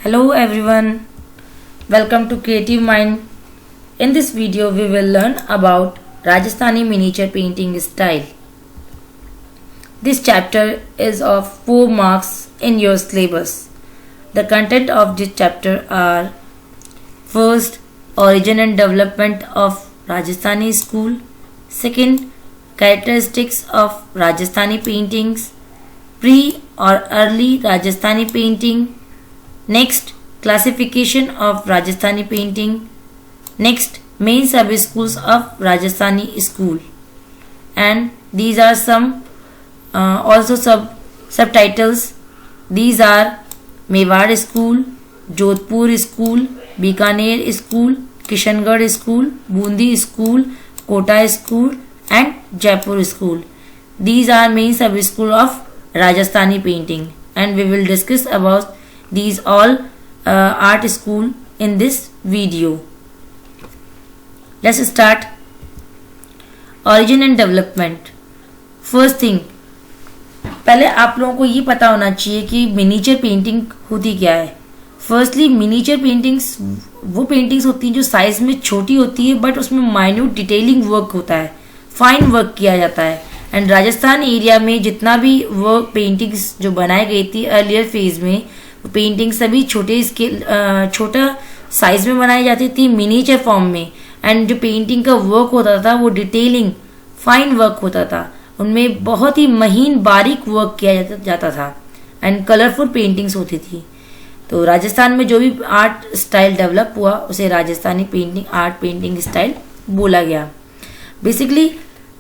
Hello everyone, welcome to Creative Mind. In this video we will learn about Rajasthani miniature painting style. This chapter is of 4 marks in your syllabus. The content of this chapter are: first, origin and development of Rajasthani school; second, characteristics of Rajasthani paintings, pre or early Rajasthani painting; next, classification of Rajasthani painting; next, main sub schools of Rajasthani school. And these are some also subtitles. These are Mewar school, Jodhpur school, Bikaner school, Kishangarh school, Bundi school, Kota school and Jaipur school. These are main sub school of Rajasthani painting, and we will discuss about these all art school in this video. Let's start. Origin and development. First thing, पहले आप लोगों को ये पता होना चाहिए कि miniature painting होती क्या है. फर्स्टली, मिनीचर पेंटिंग्स वो पेंटिंग्स होती हैं जो साइज में छोटी होती है, बट उसमें माइन्यूट डिटेलिंग वर्क होता है, फाइन वर्क किया जाता है. एंड राजस्थान एरिया में जितना भी वर्क पेंटिंग्स जो बनाई गई थी अर्लियर फेज में, पेंटिंग सभी छोटा साइज में बनाई जाती थी, मिनीचर फॉर्म में. एंड जो पेंटिंग का वर्क होता था वो डिटेलिंग फाइन वर्क होता था, उनमें बहुत ही महीन बारीक वर्क किया जाता था एंड कलरफुल पेंटिंग्स होती थी. तो राजस्थान में जो भी आर्ट स्टाइल डेवलप हुआ उसे राजस्थानी पेंटिंग स्टाइल बोला गया. बेसिकली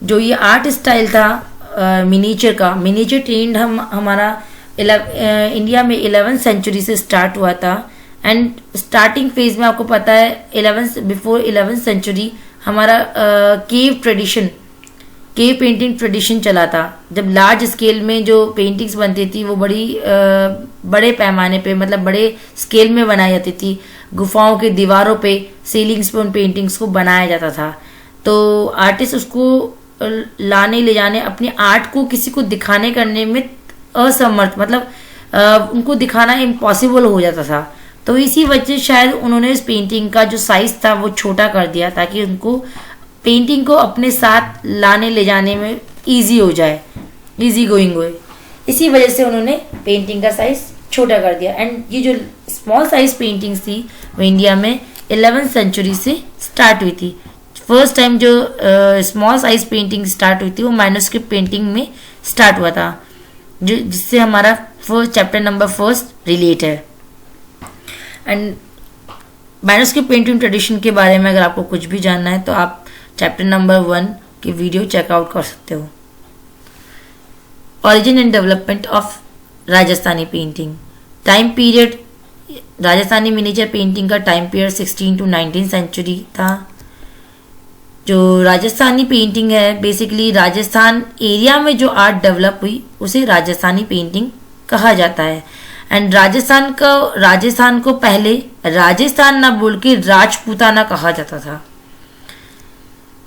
जो ये आर्ट स्टाइल था मिनीचर का, मिनीचर ट्रेंड हमारा इंडिया में 11th सेंचुरी से स्टार्ट हुआ था. एंड स्टार्टिंग फेज में आपको पता है बिफोर 11th सेंचुरी हमारा केव पेंटिंग ट्रेडिशन चला था. जब लार्ज स्केल में जो पेंटिंग्स बनती थी वो बड़े पैमाने पे, मतलब बड़े स्केल में बनाई जाती थी. गुफाओं के दीवारों पे, सीलिंग्स पे उन पेंटिंग्स को बनाया जाता था. तो आर्टिस्ट उसको लाने ले जाने, अपने आर्ट को किसी को दिखाने करने में असमर्थ, मतलब उनको दिखाना इम्पॉसिबल हो जाता था. तो इसी वजह शायद उन्होंने इस पेंटिंग का जो साइज था वो छोटा कर दिया ताकि उनको पेंटिंग को अपने साथ लाने ले जाने में इजी हो जाए, इजी गोइंग हो. इसी वजह से उन्होंने पेंटिंग का साइज छोटा कर दिया. एंड ये जो स्मॉल साइज पेंटिंग्स थी वो इंडिया में 11th सेंचुरी से स्टार्ट हुई थी. फर्स्ट टाइम जो स्मॉल साइज पेंटिंग स्टार्ट हुई थी वो मैन्युस्क्रिप्ट पेंटिंग में स्टार्ट हुआ था, जिससे हमारा फर्स्ट चैप्टर नंबर 1 रिलेट है. एंड मैन्युस्क्रिप्ट पेंटिंग ट्रेडिशन के बारे में अगर आपको कुछ भी जानना है तो आप चैप्टर नंबर 1 की वीडियो चेकआउट कर सकते हो. Origin and development of Rajasthani painting. Time period, Rajasthani miniature painting का टाइम पीरियड 16 to 19 सेंचुरी था. जो राजस्थानी पेंटिंग है, बेसिकली राजस्थान एरिया में जो आर्ट डेवलप हुई उसे राजस्थानी पेंटिंग कहा जाता है. एंड राजस्थान को पहले राजस्थान ना बोल के राजपूताना कहा जाता था.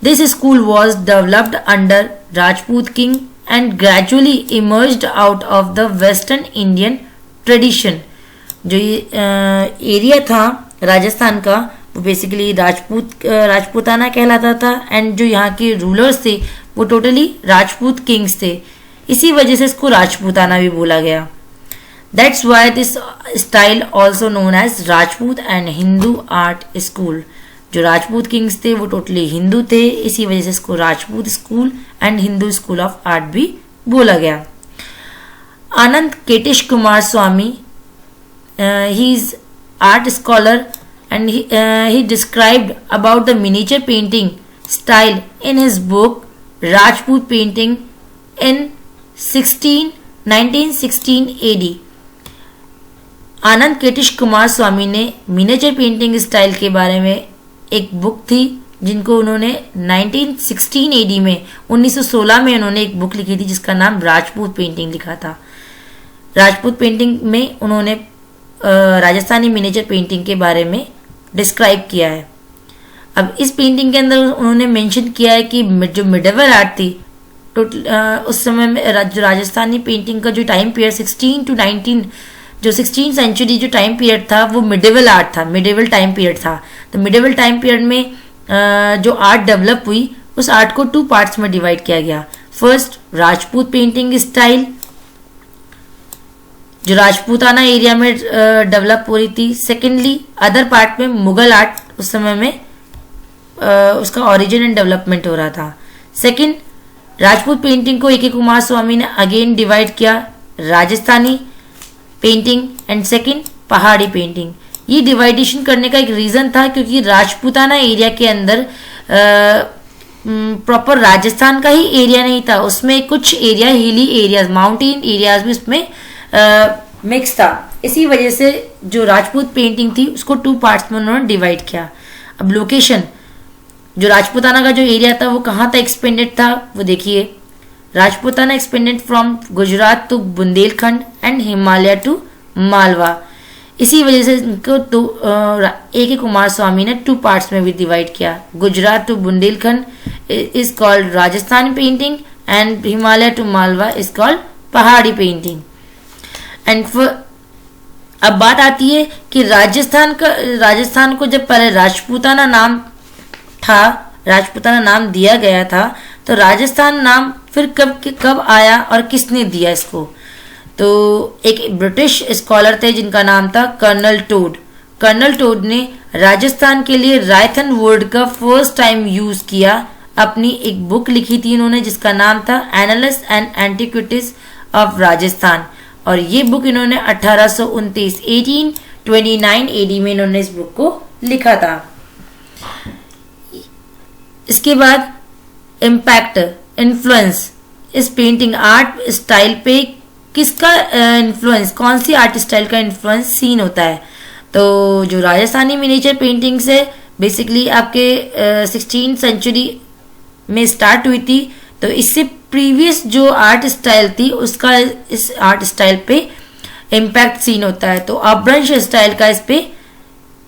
This school was developed under Rajput king and gradually emerged out of the western Indian tradition. जो ये एरिया था राजस्थान का वो बेसिकली राजपूताना कहलाता था. एंड जो यहाँ के रूलर्स थे वो टोटली राजपूत किंग्स थे, इसी वजह से इसको राजपूताना भी बोला गया. That's why this style also known as Rajput and Hindu art school. जो राजपूत किंग्स थे वो टोटली हिंदू थे, इसी वजह से इसको Rajput school and Hindu school of art भी बोला गया. Ananda Kentish Coomaraswamy, he is art scholar and he described about the miniature painting style in his book Rajput Painting in 1916 AD. Anand Kentish Kumar स्वामी ने मिनिएचर पेंटिंग स्टाइल के बारे में एक book थी जिनको उन्होंने 1916 AD में 1916 में उन्होंने एक बुक लिखी थी जिसका नाम राजपूत पेंटिंग लिखा था. राजपूत पेंटिंग में उन्होंने राजस्थानी मिनिएचर पेंटिंग के बारे में डिस्क्राइब किया है. अब इस पेंटिंग के अंदर उन्होंने मेंशन किया है कि जो मिडिवल आर्ट थी टोटल उस समय में जो राजस्थानी पेंटिंग का जो टाइम पीरियड 16 to 19 जो 16th सेंचुरी जो टाइम पीरियड था वो मिडिवल आर्ट था, मिडिवल टाइम पीरियड था। तो मिडिवल टाइम पीरियड में जो आर्ट डेवलप हुई उस आर्ट को 2 पार्ट्स में डिवाइड किया गया। फर्स्ट राजपूत पेंटिंग स्टाइल जो राजपूताना एरिया में डेवलप हो रही थी। सेकेंडली अदर पार्ट में मुगल आर्ट उस समय में उसका ओरिजिन एंड डेवलपमेंट हो रहा था। सेकेंड राजपूत पेंटिंग को A.K. कुमार स्वामी ने अगेन डिवाइड किया, राजस्थानी पेंटिंग एंड सेकेंड पहाड़ी पेंटिंग। ये डिवाइडेशन करने का एक रीजन था क्योंकि राजपूताना एरिया के अंदर प्रॉपर राजस्थान का ही एरिया नहीं था, उसमें कुछ area hilly areas, mountain areas में उसमें मिक्स था। इसी वजह से जो राजपूत पेंटिंग थी उसको 2 पार्ट्स में उन्होंने डिवाइड किया। अब लोकेशन जो राजपूताना का जो एरिया था वो कहाँ तक एक्सपेंडेड था वो देखिए। Rajputana expanded from Gujarat to Bundelkhand and Himalaya to Malwa. इसी वजह से इनको A.K. कुमार स्वामी ने 2 पार्ट्स में भी डिवाइड किया। Gujarat to Bundelkhand is called Rajasthani painting and Himalaya to Malwa is called Pahari painting. And अब बात आती है कि राजस्थान को जब पहले राजपूताना नाम था, राजपूताना नाम दिया गया था, तो राजस्थान नाम फिर कब आया और किसने दिया इसको? तो एक ब्रिटिश स्कॉलर थे जिनका नाम था कर्नल टोड। कर्नल टोड ने राजस्थान के लिए रायथन वर्ड का फर्स्ट टाइम यूज किया। अपनी एक बुक लिखी थी उन्होंने जिसका नाम था annals and antiquities of Rajasthan, और ये बुक इन्होंने 1829 AD में इन्होंने इस बुक को लिखा था। इसके बाद इम्पैक्ट, इन्फ्लुएंस, इस पेंटिंग आर्ट स्टाइल पे किसका इन्फ्लुएंस, कौन सी आर्ट स्टाइल का इन्फ्लुएंस सीन होता है? तो जो राजस्थानी मिनिएचर पेंटिंग से बेसिकली आपके 16th सेंचुरी में स्टार्ट हुई थी, तो इससे प्रीवियस जो आर्ट स्टाइल थी उसका इस आर्ट स्टाइल पे इम्पैक्ट सीन होता है। तो अपभ्रंश स्टाइल का इस पे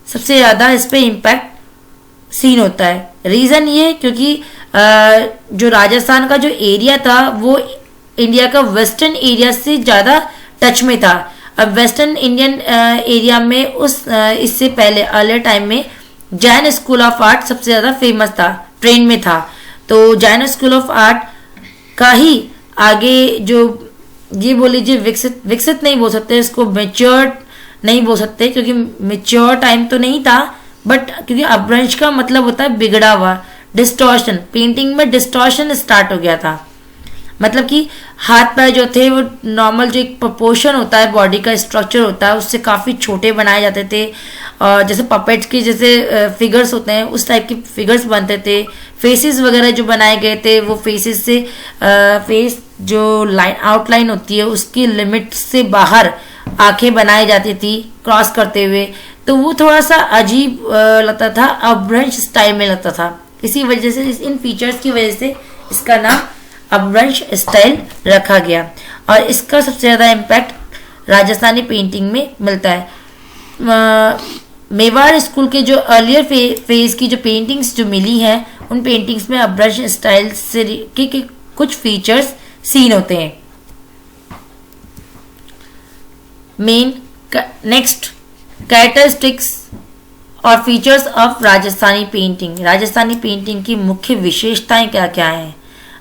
सबसे ज्यादा इस पे इम्पैक्ट सीन होता है। रीजन ये क्योंकि जो राजस्थान का जो एरिया था वो इंडिया का वेस्टर्न एरिया से ज्यादा टच में था। अब वेस्टर्न इंडियन एरिया में इससे पहले अर्लियर टाइम में जैन स्कूल ऑफ आर्ट सबसे ज्यादा फेमस था, ट्रेंड में था। तो जैन स्कूल ऑफ आर्ट का ही आगे जो ये बोल लीजिए विकसित नहीं बोल सकते, इसको मेच्योर नहीं बोल सकते क्योंकि मेच्योर टाइम तो नहीं था, बट क्योंकि अपभ्रंश का मतलब होता है बिगड़ा हुआ, डिस्टॉर्शन। पेंटिंग में डिस्टॉर्शन स्टार्ट हो गया था, मतलब कि हाथ पैर जो थे वो नॉर्मल जो एक प्रोपोर्शन होता है, बॉडी का स्ट्रक्चर होता है, उससे काफ़ी छोटे बनाए जाते थे। और जैसे पपेट्स के जैसे फिगर्स होते हैं उस टाइप के फिगर्स बनते थे। फेसेस वगैरह जो बनाए गए थे वो फेसेस से फेस जो आउटलाइन होती है उसकी लिमिट से बाहर आंखें बनाई जाती थी क्रॉस करते हुए। तो वो थोड़ा सा अजीब लगता था, अपभ्रंश स्टाइल में लगता था। इसी वजह से इन फीचर्स की वजह से इसका नाम अपभ्रंश स्टाइल रखा गया, और इसका सबसे ज़्यादा इम्पैक्ट राजस्थानी पेंटिंग में मिलता है। मेवाड़ स्कूल के जो अर्लियर फेज की जो पेंटिंग्स जो मिली हैं उन पेंटिंग्स में अपभ्रंश स्टाइल से के कुछ फीचर्स सीन होते हैं। मेन नेक्स्ट कैरेक्टरिस्टिक्स और features of Rajasthani painting. Rajasthani painting की मुख्य विशेषताएं क्या क्या हैं?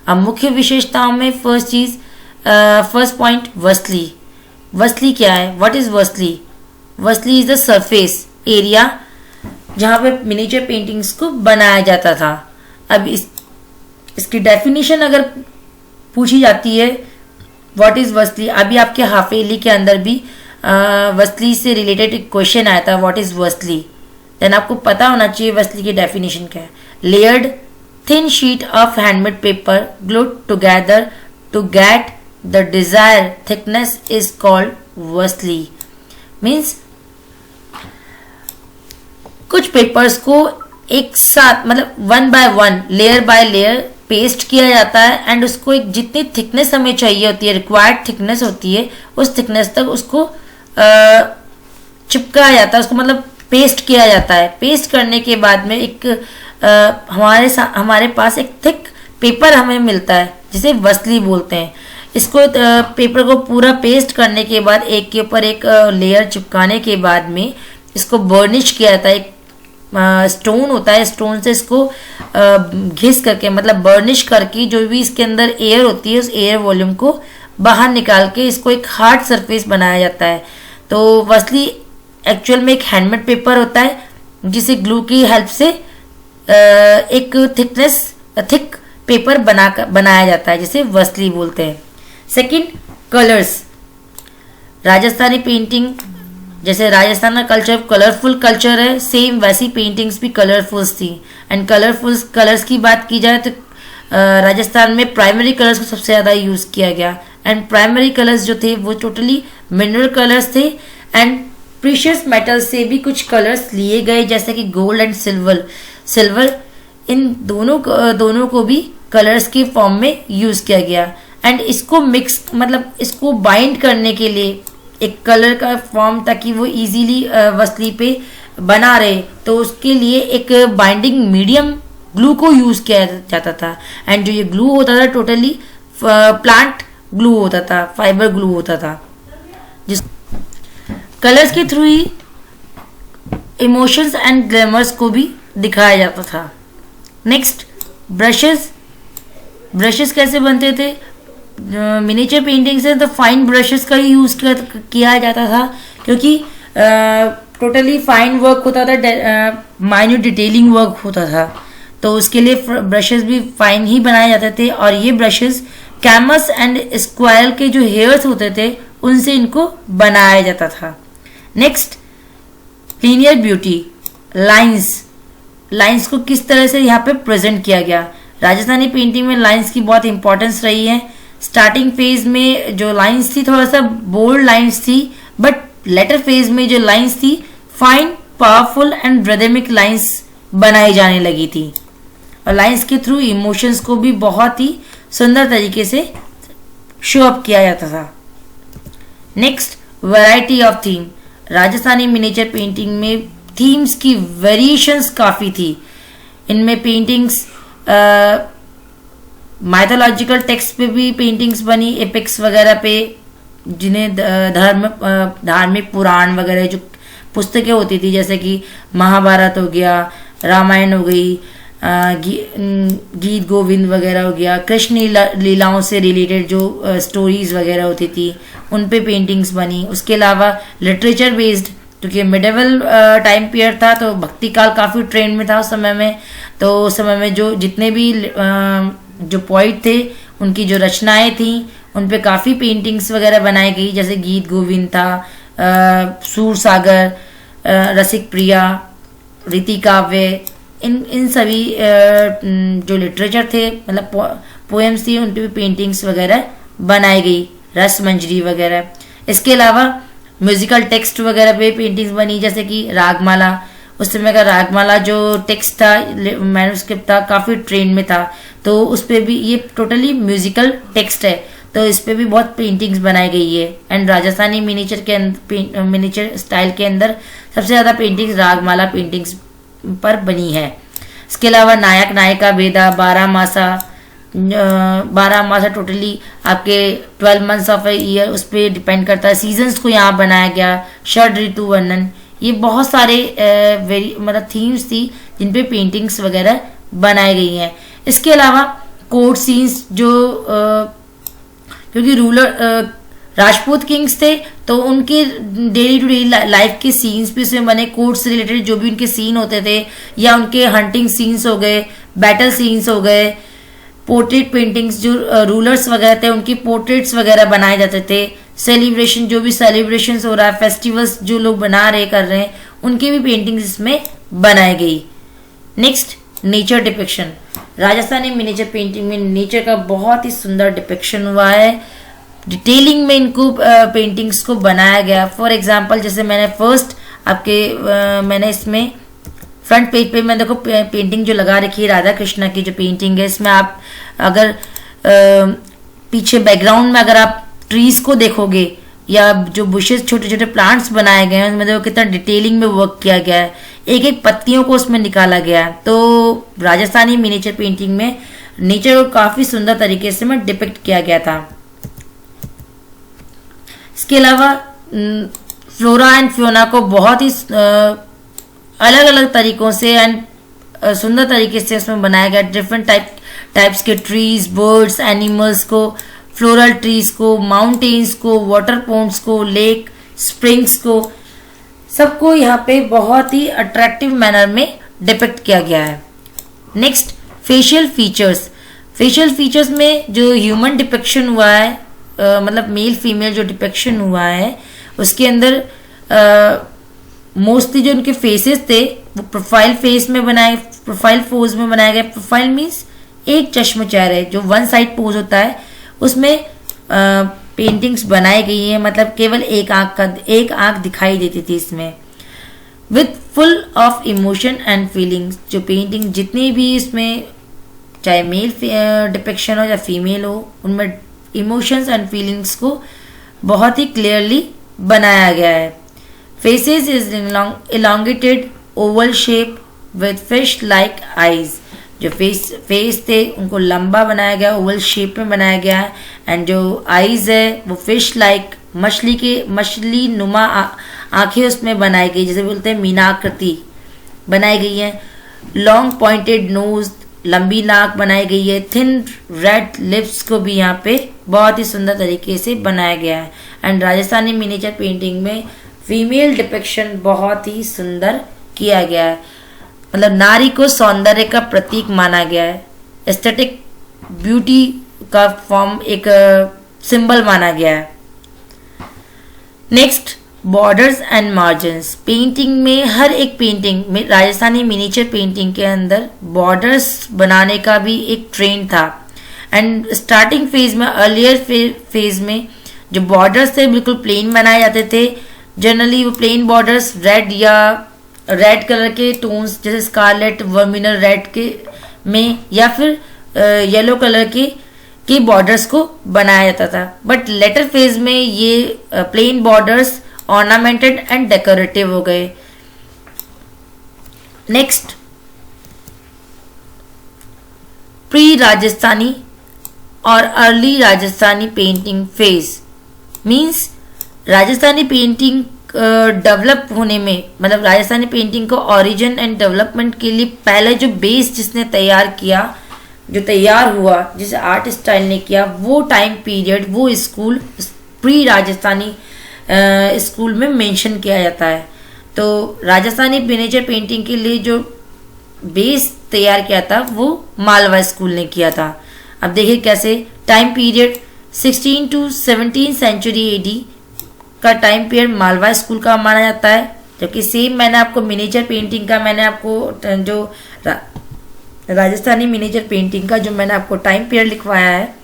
अब मुख्य विशेषताओं में फर्स्ट पॉइंट वसली। वसली क्या है? What is wasli? Wasli is the surface area जहां पे मिनिएचर पेंटिंग्स को बनाया जाता था। अब इसकी डेफिनेशन अगर पूछी जाती है व्हाट इज वसली, अभी आपके हाफेली के अंदर भी वसली से रिलेटेड एक क्वेश्चन आया था व्हाट इज वसली, देन आपको पता होना चाहिए वसली की डेफिनेशन क्या है। Layered thin sheet of handmade paper glued together to get the desired thickness is called wasli. Means कुछ पेपर्स को एक साथ मतलब 1 by 1 layer by layer paste किया जाता है एंड उसको एक जितनी थिकनेस हमें चाहिए होती है, रिक्वायर्ड थिकनेस होती है, उस थिकनेस तक उसको चिपकाया जाता है, उसको मतलब पेस्ट किया जाता है। पेस्ट करने के बाद में एक हमारे पास एक थिक पेपर हमें मिलता है जिसे वसली बोलते हैं। इसको पेपर को पूरा पेस्ट करने के बाद एक के ऊपर एक लेयर चिपकाने के बाद में इसको बर्निश किया जाता है। एक स्टोन होता है, स्टोन से इसको घिस करके मतलब बर्निश करके जो भी इसके अंदर एयर होती है उस एयर वॉल्यूम को बाहर निकाल के इसको एक हार्ड सरफेस बनाया जाता है। तो वसली एक्चुअल में एक हैंडमेड पेपर होता है जिसे ग्लू की हेल्प से एक थिक पेपर बनाया जाता है जिसे वसली बोलते हैं। Second, colours. राजस्थानी पेंटिंग, जैसे राजस्थान का कल्चर कलरफुल कल्चर है, सेम वैसी पेंटिंग्स भी कलरफुल्स थी। एंड कलरफुल कलर्स की बात की जाए तो राजस्थान में प्राइमरी कलर्स को सबसे ज़्यादा यूज़ किया गया। एंड प्राइमरी कलर्स जो थे वो टोटली मिनरल कलर्स थे एंड प्रीशियस मेटल से भी कुछ कलर्स लिए गए जैसे कि गोल्ड एंड सिल्वर इन दोनों को भी कलर्स के फॉर्म में यूज़ किया गया। एंड इसको मिक्स मतलब इसको बाइंड करने के लिए एक कलर का फॉर्म ताकि वो इजीली वसली पे बना रहे तो उसके लिए एक बाइंडिंग मीडियम ग्लू को यूज किया जाता था। एंड जो ये ग्लू होता था टोटली प्लांट ग्लू होता था, फाइबर ग्लू होता था, जिस कलर्स के through he emotions and glamorous को भी दिखाया जाता था। नेक्स्ट, ब्रशेस कैसे बनते थे? मिनिएचर पेंटिंग से तो फाइन ब्रशेस का ही यूज किया जाता था क्योंकि टोटली फाइन वर्क होता था, माइन्यूट डिटेलिंग वर्क होता था, तो उसके लिए ब्रशेस भी फाइन ही बनाए जाते थे। और ये ब्रशेस कैमस एंड स्क्वायरल के जो हेयर्स होते थे उनसे इनको बनाया जाता था। नेक्स्ट, लीनियर ब्यूटी, लाइंस को किस तरह से यहाँ पे प्रेजेंट किया गया। राजस्थानी पेंटिंग में लाइंस की बहुत इंपॉर्टेंस रही है। स्टार्टिंग फेज में जो लाइंस थी थोड़ा सा बोल्ड लाइंस थी, बट लेटर फेज में जो लाइंस थी fine, powerful and rhythmic lines बनाई जाने लगी थी और लाइंस के थ्रू इमोशंस को भी बहुत ही सुंदर तरीके से शो अप किया जाता था। Next, variety of theme. Rajasthani miniature painting में थीम्स की वेरिएशंस काफी थी। इनमें पेंटिंग्स माइथोलॉजिकल टेक्स्ट पे भी पेंटिंग्स बनी, एपिक्स वगैरह पे, जिन्हें धार्मिक पुराण वगैरह जो पुस्तकें होती थी जैसे कि महाभारत हो गया, रामायण हो गई, गीत गोविंद वगैरह हो गया, कृष्ण लीलाओं से रिलेटेड जो स्टोरीज वगैरह होती थी उन पे पेंटिंग्स बनी। उसके अलावा लिटरेचर बेस्ड, क्योंकि मिडेवल टाइम पीरियड था तो भक्ति काल काफ़ी ट्रेंड में था उस समय में, तो उस समय में जो जितने भी जो पोइट थे उनकी जो रचनाएं थी उन पे काफ़ी पेंटिंग्स वगैरह बनाई गई, जैसे गीत गोविंद था, सूर सागर, रसिक प्रिया, रीति काव्य, इन सभी जो लिटरेचर थे मतलब पोएम्स थी उन पे भी पेंटिंग्स वगैरह बनाई गई, रस मंजरी वगैरह। इसके अलावा म्यूजिकल टेक्स्ट वगैरह पे पेंटिंग्स बनी, जैसे कि रागमाला। उस समय का रागमाला जो टेक्स्ट था, मैन्युस्क्रिप्ट था, काफ़ी ट्रेंड में था, तो उस पर भी ये टोटली म्यूजिकल टेक्स्ट है, तो इस पे भी बहुत पेंटिंग्स बनाई गई है। एंड राजस्थानी मिनिएचर स्टाइल के अंदर सबसे ज़्यादा पेंटिंग्स रागमाला पेंटिंग्स पर बनी है। इसके अलावा नायक नायिका भेदा, 12 मासा टोटली आपके 12 मंथ्स ऑफ ए ईयर उस पर डिपेंड करता है। सीजन्स को यहाँ बनाया गया, षड ऋतु वर्णन, ये बहुत सारे मतलब थीम्स थी जिन पे पेंटिंग्स वगैरह बनाई गई हैं। इसके अलावा कोर्ट सीन्स जो क्योंकि राजपूत किंग्स थे तो उनके डेली टू डेली लाइफ के सीन्स भी उसमें बने, कोर्ट से रिलेटेड जो भी उनके सीन होते थे या उनके हंटिंग सीन्स हो गए, बैटल सीन्स हो गए, पोर्ट्रेट पेंटिंग्स जो रूलर्स वगैरह थे उनकी पोर्ट्रेट्स वगैरह बनाए जाते थे। सेलिब्रेशन जो भी सेलिब्रेशंस हो रहा है, फेस्टिवल्स जो लोग बना रहे कर रहे हैं उनकी भी पेंटिंग्स इसमें बनाई गई। Next, nature depiction. Rajasthani miniature painting में नेचर का बहुत ही सुंदर डिपिक्शन हुआ है, डिटेलिंग में इनको पेंटिंग्स को बनाया गया। फॉर एग्जांपल जैसे मैंने फर्स्ट मैंने इसमें फ्रंट पेज पे मैं देखो पेंटिंग जो लगा रखी है राधा कृष्णा की जो पेंटिंग है, इसमें आप अगर पीछे बैकग्राउंड में अगर आप ट्रीज को देखोगे या जो बुशेस छोटे छोटे प्लांट्स बनाए गए हैं उसमें देखो कितना डिटेलिंग में वर्क किया गया है, एक एक पत्तियों को उसमें निकाला गया है। तो राजस्थानी मिनिएचर पेंटिंग में नेचर को काफी सुंदर तरीके से में डिपिक्ट किया गया था। इसके अलावा फ्लोरा एंड फ्योना को बहुत ही अलग अलग तरीकों से एंड सुंदर तरीके से इसमें बनाया गया। डिफरेंट टाइप्स के ट्रीज, बर्ड्स, एनिमल्स को, फ्लोरल ट्रीज को, माउंटेन्स को, वाटर पॉन्ड्स को, लेक, स्प्रिंग्स को, सबको यहाँ पे बहुत ही अट्रैक्टिव मैनर में डिपिक्ट किया गया है। Next, facial features. Facial features में जो ह्यूमन डिपिक्शन हुआ है, मतलब मेल फीमेल जो डिपिक्शन हुआ है, उसके अंदर मोस्टली जो उनके फेसेस थे वो प्रोफाइल पोज में बनाया गया। प्रोफाइल मीन्स एक चश्म चेहरे, जो वन साइड पोज होता है, उसमें पेंटिंग्स बनाई गई है, मतलब केवल एक आंख दिखाई देती थी इसमें, with full of emotion and feelings. जो पेंटिंग जितनी भी इसमें, चाहे मेल डिपिक्शन हो या फीमेल हो, उनमें इमोशंस एंड फीलिंग्स को बहुत ही क्लियरली बनाया गया है। Faces is elongated Oval shape with fish like eyes. जो फेस थे उनको लंबा बनाया गया, ओवल शेप में बनाया गया है, एंड जो आईज है वो फिश लाइक, मछली नुमा आंखें उसमें बनाई गई, जैसे बोलते हैं मीनाकृति बनाई गई है। लॉन्ग पॉइंटेड नोज, लंबी नाक बनाई गई है। थिन रेड लिप्स को भी यहाँ पे बहुत ही सुंदर तरीके से बनाया गया है। एंड राजस्थानी मिनिएचर पेंटिंग में फीमेल डिपिक्शन बहुत ही सुंदर किया गया है, मतलब नारी को सौंदर्य का प्रतीक माना गया है, एस्थेटिक ब्यूटी का फॉर्म, एक सिंबल माना गया है। Next, borders and margins. Painting में, हर एक पेंटिंग में, राजस्थानी मिनिएचर पेंटिंग के अंदर बॉर्डर्स बनाने का भी एक ट्रेंड था। एंड स्टार्टिंग फेज में, अर्लियर फेज में जो बॉर्डर्स थे बिल्कुल प्लेन बनाए जाते थे। जनरली वो प्लेन बॉर्डर्स रेड कलर के टोन्स, जैसे स्कारलेट, वर्मिनल रेड के में, या फिर येलो कलर के बॉर्डर्स को बनाया जाता था। बट लेटर फेज में ये plain borders ornamented and decorative हो गए। नेक्स्ट, प्री राजस्थानी और early Rajasthani painting phase means Rajasthani painting develop होने में, मतलब राजस्थानी पेंटिंग को ओरिजिन एंड डेवलपमेंट के लिए पहले जो बेस जिसने तैयार हुआ, जिसे आर्ट स्टाइल ने किया, वो टाइम पीरियड, वो स्कूल प्री राजस्थानी स्कूल में मेंशन किया जाता है। तो राजस्थानी मिनिएचर पेंटिंग के लिए जो बेस तैयार किया था वो मालवा स्कूल ने किया था। अब देखिए कैसे time period 16 to 17 century AD का टाइम पीरियड मालवा स्कूल का माना जाता है, जबकि सेम मैंने आपको मिनिएचर पेंटिंग का, मैंने आपको जो राजस्थानी मिनिएचर पेंटिंग का जो मैंने आपको टाइम पीरियड लिखवाया है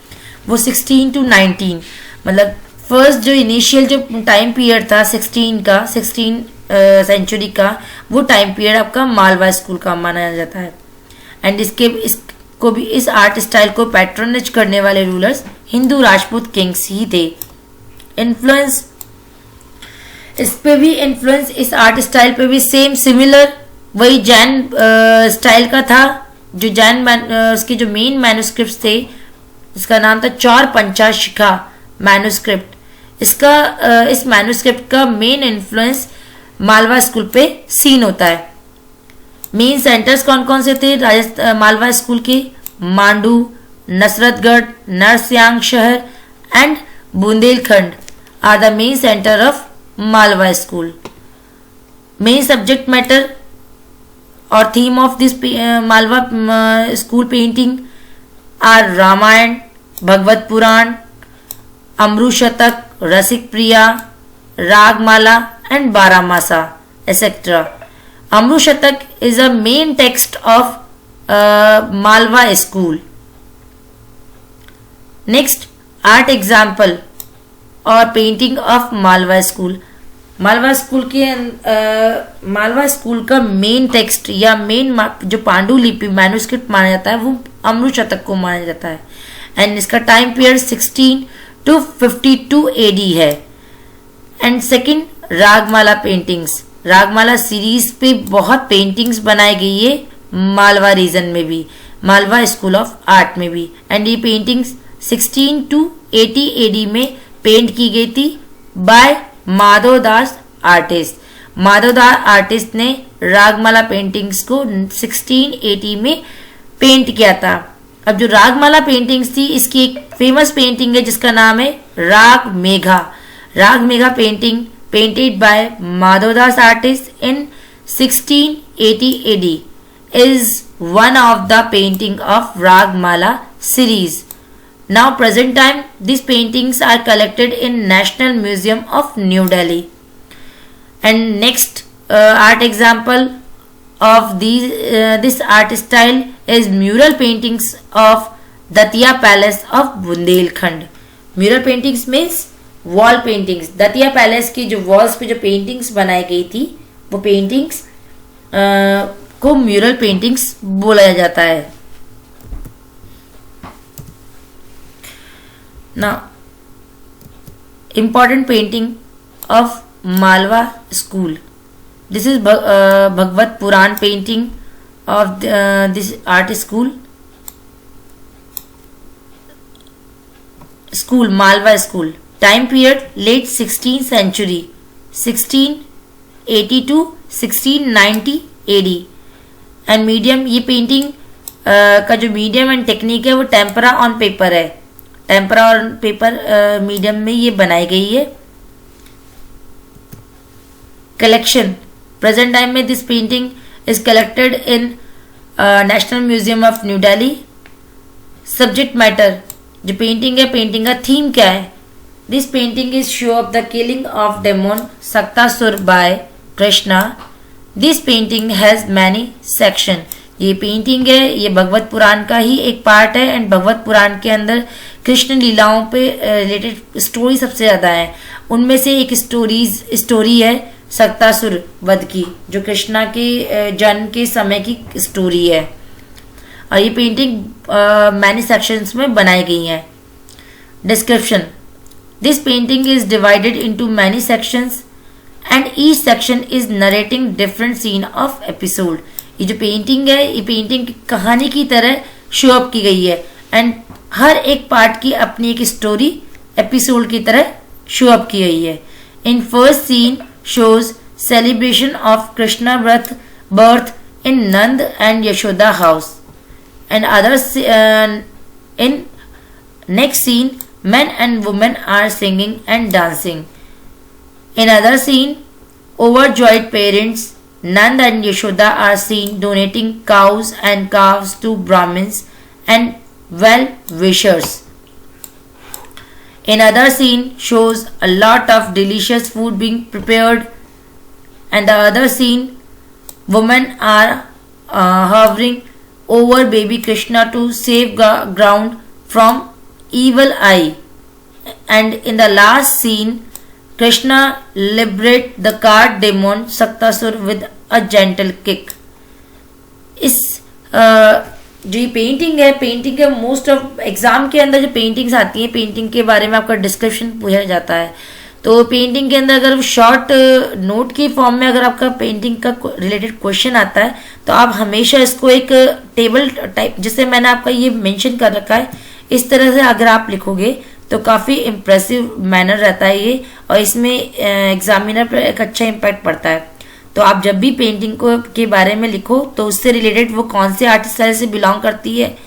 वो 16 to 19, मतलब फर्स्ट जो इनिशियल जो टाइम पीरियड था 16 सेंचुरी का, वो टाइम पीरियड आपका मालवा स्कूल का माना जाता है। एंड इसको भी, इस आर्ट स्टाइल को पैट्रोनेज करने वाले रूलर्स हिंदू राजपूत किंग्स ही थे। इन्फ्लुएंस, इस पे भी इन्फ्लुएंस, इस आर्ट स्टाइल पे भी सेम सिमिलर वही जैन स्टाइल का था। जो जैन उसके जो मेन मैन्युस्क्रिप्ट्स थे, इसका नाम था चौर पंचाशिखा मैन्युस्क्रिप्ट। इस मैन्युस्क्रिप्ट का मेन इन्फ्लुएंस मालवा स्कूल पे सीन होता है। मेन सेंटर्स कौन कौन से थे मालवा स्कूल के? मांडू, नसरतगढ़, नरसिंग शहर and Bundelkhand are the main centre of Malwa school. Main subject matter और theme of this Malwa school painting are Ramayana, Bhagavata Purana, Amrit Shatak, Rasik Priya, Ragamala and Baramasa etc. Amrit Shatak is a main text of Malwa school. Next, art example और painting of Malwa school. Malwa school का main text या main जो पांडुलिपि manuscript माना जाता है वो अमृत शतक को माना जाता है। एंड इसका टाइम पीरियड 16 to 52 AD है। And second, Ragamala paintings. Ragamala series पे बहुत पेंटिंग्स बनाई गई है मालवा रीजन में भी, मालवा स्कूल ऑफ आर्ट में भी। एंड ये पेंटिंग्स 16 to 80 AD में पेंट की गई थी by Madhavdas artist. Madhavdas artist ने रागमाला पेंटिंग्स को 1680 में पेंट किया था। अब जो रागमाला पेंटिंग्स थी, इसकी एक फेमस पेंटिंग है जिसका नाम है राग मेघा। राग Megha painting painted bye Madhavdas artist in 1680 AD is one of the painting of Ragmala series. Now present time these paintings are collected in National Museum of New Delhi. And next art example of this art style is mural paintings of Datia Palace of Bundelkhand. Mural paintings means wall paintings. Datia Palace की जो walls पे जो paintings बनाई गई थी, वो paintings को mural paintings बोला जाता है। Now important painting of Malwa school, this is Bhagavata Purana painting of this art school Malwa school. Time period late 16th century 1680 to 1690 AD। And medium, ये पेंटिंग का जो मीडियम एंड टेक्निक है वो टेम्परा ऑन पेपर है। Tempera on paper medium में ये बनाई गई है। कलेक्शन, प्रेजेंट टाइम में this painting is collected in national museum of New Delhi. Subject matter, जो पेंटिंग है, पेंटिंग का थीम क्या है? This painting is show of the killing of demon Shaktasur by Krishna. This painting has many section. ये painting है, ये भगवत पुराण का ही एक पार्ट है एंड भगवत पुराण के अंदर कृष्ण लीलाओं पे रिलेटेड स्टोरी सबसे ज्यादा है। उनमें से एक स्टोरी है सक्तासुर वध की, जो कृष्णा के जन्म के समय की स्टोरी है। और ये पेंटिंग मैनी सेक्शंस में बनाई गई है। Description, this painting is divided into many sections and each section is narrating different scene of episode। ये जो पेंटिंग है, ये पेंटिंग कहानी की तरह शो अप की गई है एंड हर एक पार्ट की अपनी एक स्टोरी एपिसोड की तरह शो अप की गई है। In first scene shows celebration of Krishna birth in Nand and Yashoda house and others. In next scene men and women are singing and dancing। In other scene, overjoyed parents Nand and Yashoda are seen donating cows and calves to Brahmins and well-wishers। In other scene shows a lot of delicious food being prepared, and the other scene women are hovering over baby Krishna to save ground from evil eye, and in the last scene Krishna liberate the car demon Saktasur with a gentle kick। इस जो ये painting है, painting के most of exam के अंदर जो paintings आती हैं, पेंटिंग के बारे में आपका डिस्क्रिप्शन पूछा जाता है। तो पेंटिंग के अंदर अगर शॉर्ट नोट के फॉर्म में अगर आपका पेंटिंग का रिलेटेड क्वेश्चन आता है तो आप हमेशा इसको एक टेबल टाइप, जिससे मैंने आपका ये मेंशन कर रखा है, इस तरह से अगर आप लिखोगे तो काफ़ी इम्प्रेसिव मैनर रहता है ये, और इसमें एग्जामिनर पर एक अच्छा इम्पैक्ट पड़ता है। तो आप जब भी पेंटिंग को के बारे में लिखो तो उससे रिलेटेड वो कौन से आर्टिस्ट स्टाइल से बिलोंग करती है,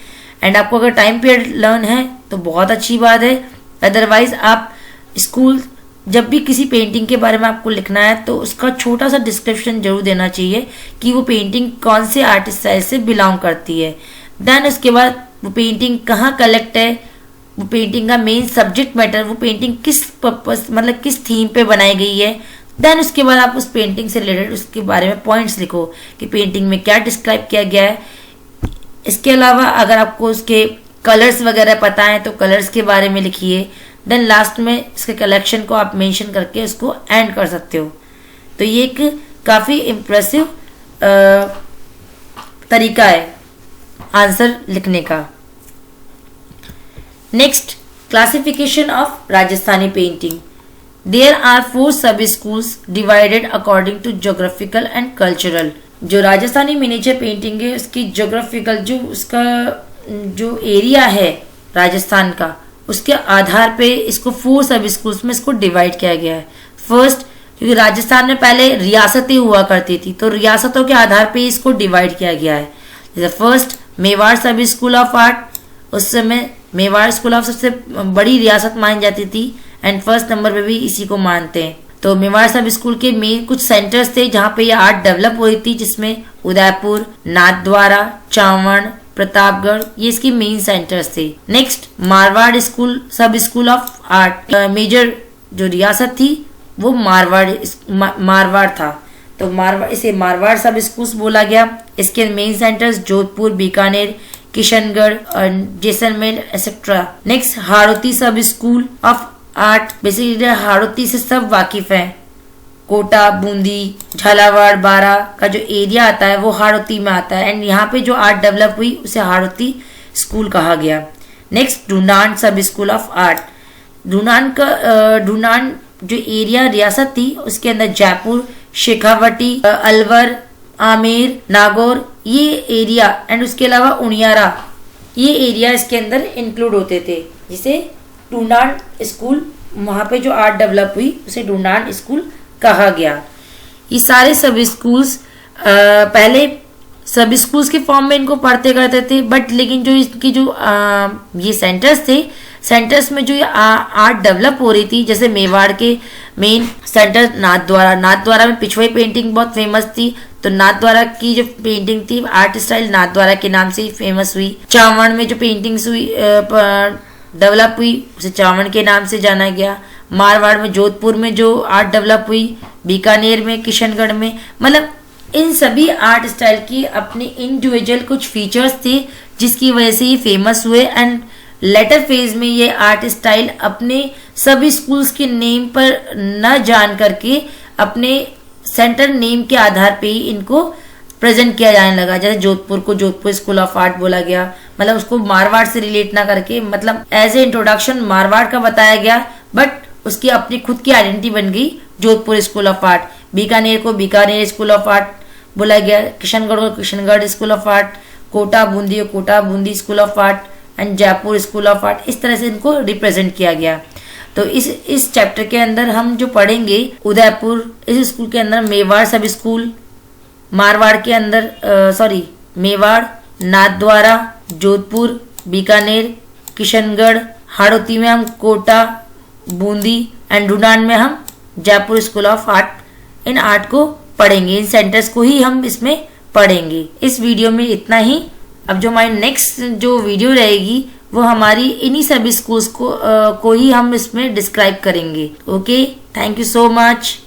एंड आपको अगर टाइम पीरियड लर्न है तो बहुत अच्छी बात है। अदरवाइज आप स्कूल जब भी किसी पेंटिंग के बारे में आपको लिखना है तो उसका छोटा सा डिस्क्रिप्शन जरूर देना चाहिए कि वो पेंटिंग कौन से आर्टिस्ट स्टाइल से बिलोंग करती है। देन उसके बाद वो पेंटिंग कहाँ कलेक्ट है, वो पेंटिंग का मेन सब्जेक्ट मैटर, वो पेंटिंग किस पर्पस मतलब किस थीम पे बनाई गई है। देन उसके बाद आप उस पेंटिंग से रिलेटेड उसके बारे में पॉइंट्स लिखो कि पेंटिंग में क्या डिस्क्राइब किया गया है। इसके अलावा अगर आपको उसके कलर्स वगैरह पता है तो कलर्स के बारे में लिखिए। देन लास्ट में इसके कलेक्शन को आप मेंशन करके उसको एंड कर सकते हो। तो ये एक काफ़ी इम्प्रेसिव तरीका है आंसर लिखने का। Next, classification of Rajasthani painting. There are 4 sub schools divided according to geographical and cultural. जो राजस्थानी मिनिएचर पेंटिंग है उसकी ज्योग्राफिकल जो उसका जो एरिया है राजस्थान का उसके आधार पे इसको 4 सब स्कूल्स में इसको डिवाइड किया गया है। फर्स्ट, क्योंकि राजस्थान में पहले रियासतें हुआ करती थी, तो रियासतों के आधार पे इसको डिवाइड किया गया है। जैसे फर्स्ट मेवाड़ सब स्कूल ऑफ आर्ट, उस समय मेवाड़ स्कूल ऑफ सबसे बड़ी रियासत मानी जाती थी एंड फर्स्ट नंबर पे भी इसी को मानते हैं। तो मेवाड़ सब स्कूल के मेन कुछ सेंटर्स थे जहाँ पे ये आर्ट डेवलप हुई थी, जिसमें उदयपुर, नाथद्वारा, चावड़, प्रतापगढ़, ये इसकी मेन सेंटर्स थे। नेक्स्ट, मारवाड़ स्कूल सब स्कूल ऑफ आर्ट, मेजर जो रियासत थी वो मारवाड़ था, तो इसे मारवाड़ सब स्कूल बोला गया। इसके main centres Jodhpur, Bikaner, Kishangarh, Jaisalmer etcetera. Next, Hadoti sub school of art, basically Hadoti से सब वाकिफ हैं। कोटा, बूंदी, झालावाड़, बारा का जो एरिया आता है वो हाड़ौती में आता है एंड यहाँ पे जो आर्ट डेवलप हुई उसे हाड़ौती स्कूल कहा गया। नेक्स्ट, ढूंढान सब स्कूल ऑफ आर्ट, ढूंढान जो एरिया रियासत थी उसके अंदर जयपुर, शेखावटी, अलवर, आमेर, नागौर ये एरिया एंड उसके अलावा उनियारा ये एरिया इसके अंदर इंक्लूड होते थे, जिसे ढूंढान स्कूल, वहाँ पे जो आर्ट डेवलप हुई उसे ढूंढान स्कूल कहा गया। ये सारे सब स्कूल्स पहले सब स्कूल्स के फॉर्म में इनको पढ़ते करते थे, बट लेकिन जो इसकी जो ये सेंटर्स थे, सेंटर्स में जो आर्ट डेवलप हो रही थी, जैसे मेवाड़ के मेन सेंटर नाथद्वारा में पिछवाई पेंटिंग बहुत फेमस थी, तो नाथद्वारा की जो पेंटिंग थी आर्ट स्टाइल नाथद्वारा के नाम से ही फेमस हुई। चावड़ में जो पेंटिंग्स हुई डेवलप हुई उसे चावड़ के नाम से जाना गया। मारवाड़ में, जोधपुर में जो आर्ट डेवलप हुई, बीकानेर में, किशनगढ़ में, मतलब इन सभी आर्ट स्टाइल की अपनी इंडिविजुअल कुछ फीचर्स थे जिसकी वजह से ये फेमस हुए एंड लेटर फेज में ये आर्ट स्टाइल अपने सभी स्कूल्स के नेम पर न जान करके अपने सेंटर नेम के आधार पे ही इनको प्रेजेंट किया जाने लगा। जैसे जोधपुर को जोधपुर स्कूल ऑफ आर्ट बोला गया, मतलब उसको मारवाड़ से रिलेट ना करके, मतलब एज ए इंट्रोडक्शन मारवाड़ का बताया गया, बट उसकी अपनी खुद की आइडेंटिटी बन गई Jodhpur school of art. Bikaner को बीकानेर स्कूल ऑफ आर्ट बोला गया, किशनगढ़ को Kishangarh school of art, Kota Bundi को Kota Bundi school of art and Jaipur school of art, इस तरह से इनको रिप्रेजेंट किया गया। तो इस चैप्टर के अंदर हम जो पढ़ेंगे, उदयपुर इस स्कूल के अंदर मेवाड़ सब स्कूल, मारवाड़ के अंदर मेवाड़, नाथद्वारा, जोधपुर, बीकानेर, किशनगढ़, हाड़ौती में हम कोटा, बूंदी एंड ढूंढान में हम Jaipur school of art, in art को पढ़ेंगे, इन सेंटर्स को ही हम इसमें पढ़ेंगे। इस वीडियो में इतना ही। अब जो हमारी नेक्स्ट जो वीडियो रहेगी वो हमारी इन्हीं सभी स्कूल्स को ही हम इसमें डिस्क्राइब करेंगे। Okay, thank you so much.